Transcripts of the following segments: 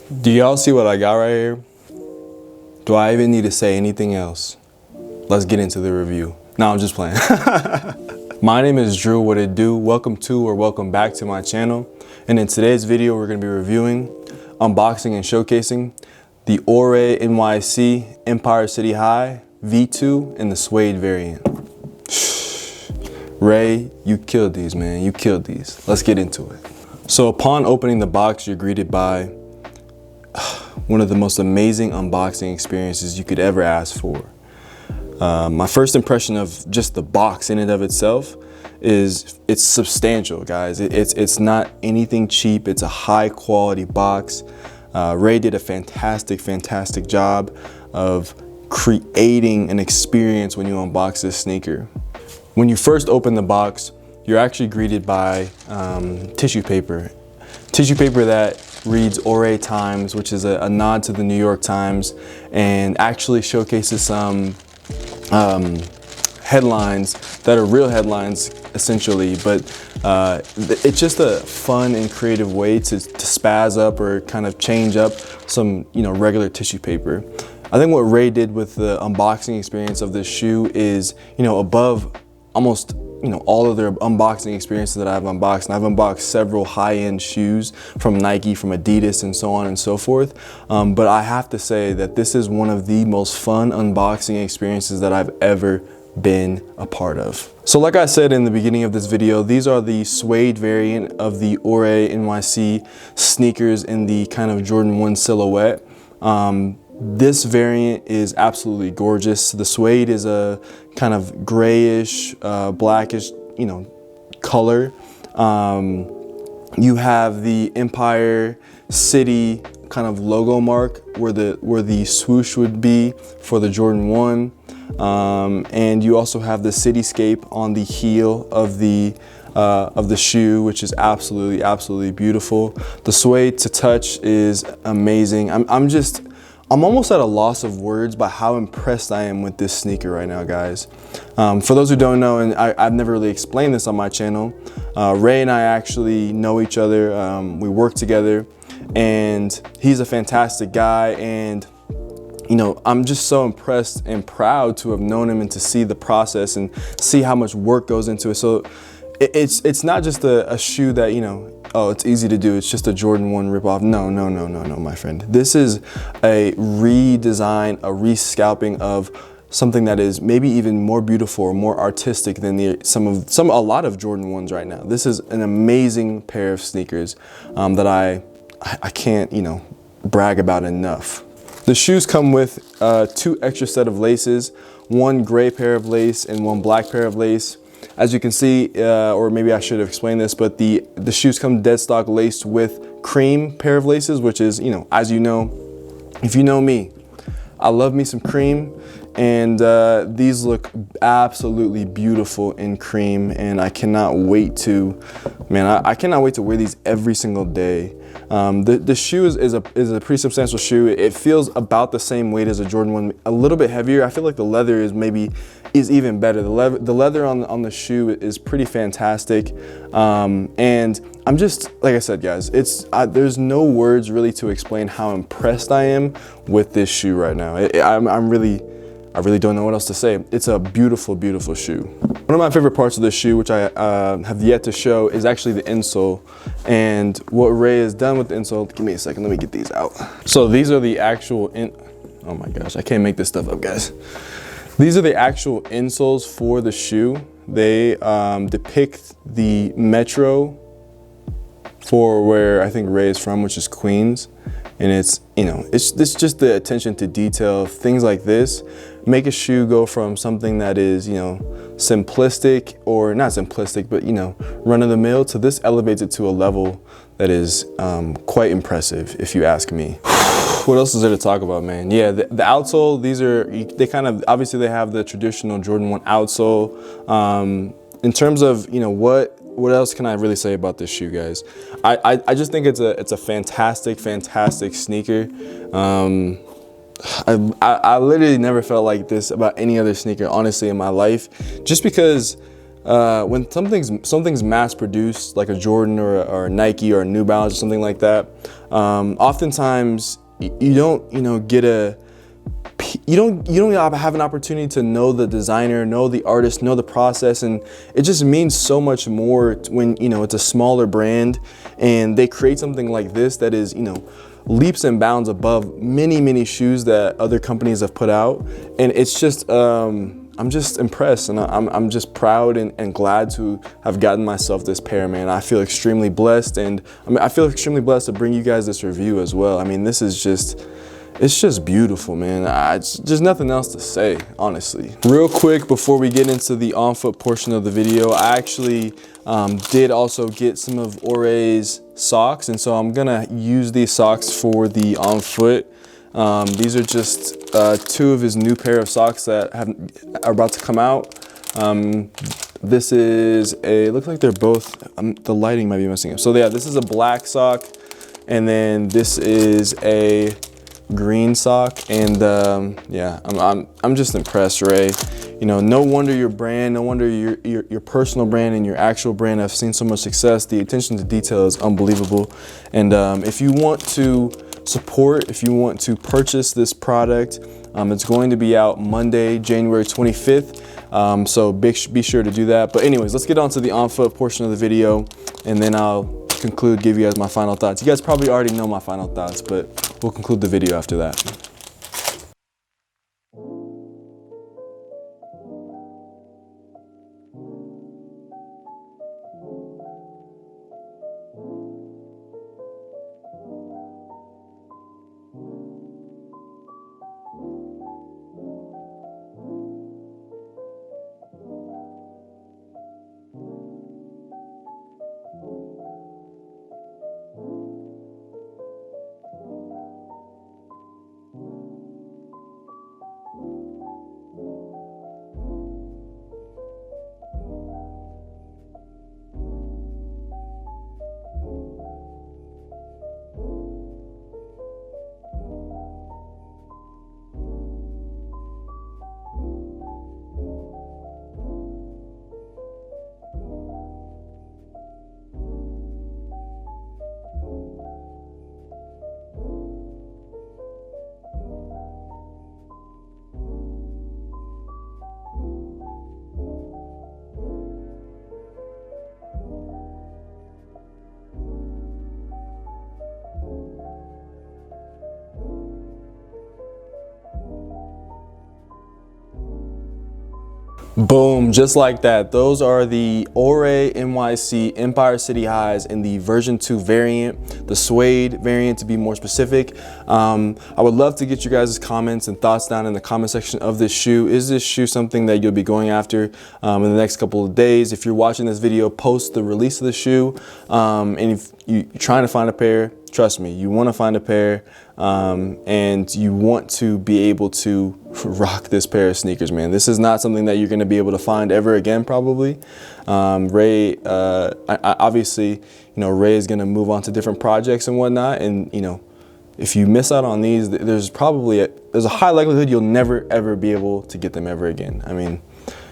Do y'all see what I got right here? Do I even need to say anything else? Let's get into the review. No, I'm just playing. My name is Drew, what it do? Welcome to or welcome back to my channel. And in today's video, we're gonna be reviewing, unboxing and showcasing the Ouray NYC Empire City High V2 in the Suede variant. Ray, you killed these, man, you killed these. Let's get into it. So upon opening the box, you're greeted by one of the most amazing unboxing experiences you could ever ask for. My first impression of just the box in and of itself is it's substantial, guys. It's not anything cheap. It's a high quality box. Ray did a fantastic job of creating an experience when you unbox this sneaker. When you first open the box, you're actually greeted by tissue paper. Tissue paper that reads Ouray Times, which is a nod to the New York Times, and actually showcases some headlines that are real headlines essentially, but it's just a fun and creative way to spaz up or kind of change up some regular tissue paper. I think what Ray did with the unboxing experience of this shoe is above almost all of their unboxing experiences that I've unboxed. And I've unboxed several high-end shoes from Nike, from Adidas, and so on and so forth. But I have to say that this is one of the most fun unboxing experiences that I've ever been a part of. So like I said in the beginning of this video, these are the Suede variant of the Ouray NYC sneakers in the kind of Jordan 1 silhouette. This variant is absolutely gorgeous. The Suede is a kind of grayish, blackish, color. You have the Empire City kind of logo mark where the swoosh would be for the Jordan 1. And you also have the cityscape on the heel of the shoe, which is absolutely beautiful. The Suede to touch is amazing. I'm almost at a loss of words by how impressed I am with this sneaker right now, guys. For those who don't know, and I've never really explained this on my channel, Ray and I actually know each other. We work together, and he's a fantastic guy. And I'm just so impressed and proud to have known him and to see the process and see how much work goes into it. So it's not just a shoe that, oh, it's easy to do, it's just a Jordan 1 ripoff. No, my friend. This is a redesign, a rescalping of something that is maybe even more beautiful or more artistic than a lot of Jordan 1s right now. This is an amazing pair of sneakers that I can't, brag about enough. The shoes come with 2 extra set of laces, 1 gray pair of lace and 1 black pair of lace. As you can see, or maybe I should have explained this, but the shoes come dead stock laced with cream pair of laces, which is, as you know, if you know me, I love me some cream, and these look absolutely beautiful in cream, and I cannot wait to, I cannot wait to wear these every single day. The shoe is a pretty substantial shoe. It feels about the same weight as a Jordan 1, a little bit heavier. I feel like the leather is even better. The leather on the shoe is pretty fantastic. And I'm just, like I said, guys, there's no words really to explain how impressed I am with this shoe right now. I really don't know what else to say. It's a beautiful shoe. One of my favorite parts of this shoe, which I have yet to show, is actually the insole. And what Ray has done with the insole, give me a second, let me get these out. So these are the actual, oh my gosh, I can't make this stuff up, guys. These are the actual insoles for the shoe. They depict the metro for where I think Ray is from, which is Queens. And it's just the attention to detail of things like this make a shoe go from something that is, simplistic, or not simplistic, but, run of the mill, to this elevates it to a level that is quite impressive, if you ask me. What else is there to talk about, man? Yeah, the outsole, they kind of, obviously they have the traditional Jordan 1 outsole. In terms of, what else can I really say about this shoe, guys? I just think it's a fantastic sneaker. I literally never felt like this about any other sneaker, honestly, in my life, just because when something's mass produced, like a Jordan or a Nike or a New Balance or something like that, oftentimes you don't, you don't have an opportunity to know the designer, know the artist, know the process, and it just means so much more when, it's a smaller brand and they create something like this that is, leaps and bounds above many shoes that other companies have put out. And it's just, I'm just impressed, and I'm just proud and glad to have gotten myself this pair, man. I feel extremely blessed, and I feel extremely blessed to bring you guys this review as well. I mean, this is just, it's just beautiful, man. There's nothing else to say, honestly. Real quick, before we get into the on-foot portion of the video, I actually did also get some of Ore's socks, and so I'm gonna use these socks for the on-foot. These are just 2 of his new pair of socks that are about to come out. This is it looks like they're both, the lighting might be messing up. So yeah, this is a black sock, and then this is a green sock, and yeah, I'm just impressed, Ray. No wonder your brand, no wonder your personal brand and your actual brand have seen so much success. The attention to detail is unbelievable, and if you want to support, if you want to purchase this product, it's going to be out Monday, January 25th. So be sure to do that. But anyways, let's get on to the on-foot portion of the video, and then I'll conclude, give you guys my final thoughts. You guys probably already know my final thoughts, but we'll conclude the video after that. Boom, just like that. Those are the Ore NYC Empire City Highs in the version 2 variant, the Suede variant to be more specific. I would love to get you guys' comments and thoughts down in the comment section of this shoe. Is this shoe something that you'll be going after in the next couple of days? If you're watching this video post the release of the shoe, and if you're trying to find a pair, trust me, you want to find a pair, and you want to be able to rock this pair of sneakers, man. This is not something that you're going to be able to find ever again, probably. Ray, obviously, Ray is going to move on to different projects and whatnot, and if you miss out on these, there's a high likelihood you'll never ever be able to get them ever again. I mean,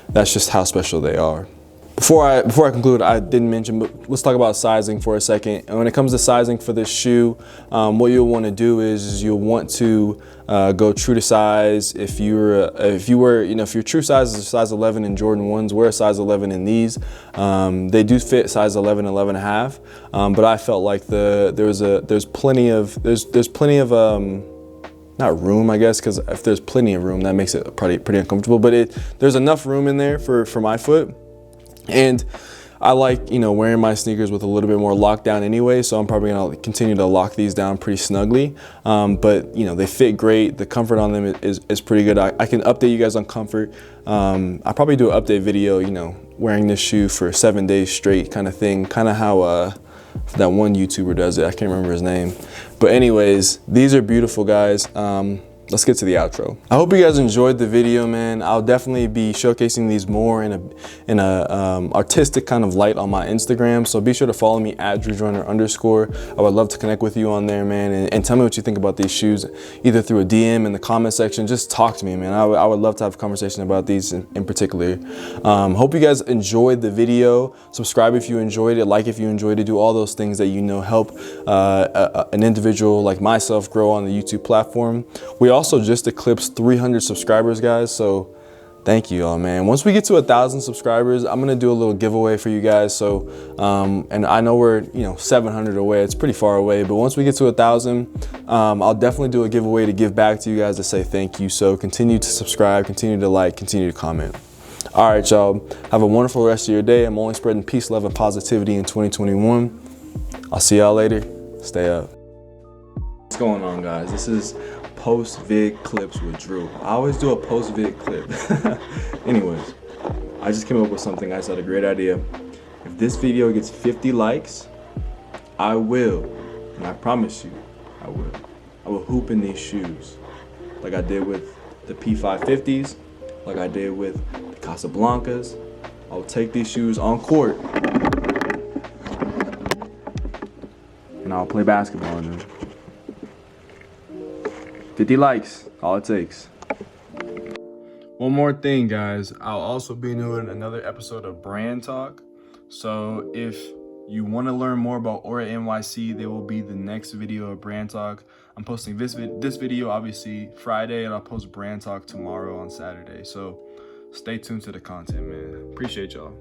that's just how special they are. Before I conclude, I didn't mention, but let's talk about sizing for a second. And when it comes to sizing for this shoe, what you'll want to do is you'll want to go true to size. If your true size is a size 11 in Jordan 1s, wear a size 11 in these. They do fit size 11, 11 and a half. But I felt like there's plenty of not room, I guess, because if there's plenty of room, that makes it probably pretty uncomfortable. But there's enough room in there for my foot. And I like, wearing my sneakers with a little bit more lockdown anyway, so I'm probably gonna continue to lock these down pretty snugly. But they fit great. The comfort on them is pretty good. I can update you guys on comfort. I'll probably do an update video, wearing this shoe for 7 days straight kind of thing, kind of how that one YouTuber does it. I can't remember his name. But anyways, these are beautiful, guys. let's get to the outro. I hope you guys enjoyed the video, man. I'll definitely be showcasing these more in a artistic kind of light on my Instagram. So be sure to follow me at DrewJoyner_. I would love to connect with you on there, man, and tell me what you think about these shoes, either through a DM in the comment section. Just talk to me, man. I would love to have a conversation about these in particular. Hope you guys enjoyed the video. Subscribe if you enjoyed it, like if you enjoyed it, do all those things that you know help an individual like myself grow on the YouTube platform. We also just eclipsed 300 subscribers, guys, so thank you all, man. Once we get to 1,000 subscribers, I'm gonna do a little giveaway for you guys. So, and I know we're 700 away. It's pretty far away, but once we get to 1,000, I'll definitely do a giveaway to give back to you guys to say thank you. So continue to subscribe, continue to like, continue to comment. All right, y'all. Have a wonderful rest of your day. I'm only spreading peace, love, and positivity in 2021. I'll see y'all later. Stay up. What's going on, guys? This is post-vid clips with Drew. I always do a post-vid clip. Anyways, I just came up with something. I had a great idea. If this video gets 50 likes, I will, and I promise you, I will hoop in these shoes. Like I did with the P550s, like I did with the Casablancas. I'll take these shoes on court, and I'll play basketball in them. 50 likes, all it takes. One more thing, guys. I'll also be doing another episode of Brand Talk. So if you want to learn more about Aura NYC, there will be the next video of Brand Talk. I'm posting this video obviously Friday, and I'll post Brand Talk tomorrow on Saturday. So stay tuned to the content, man. Appreciate y'all.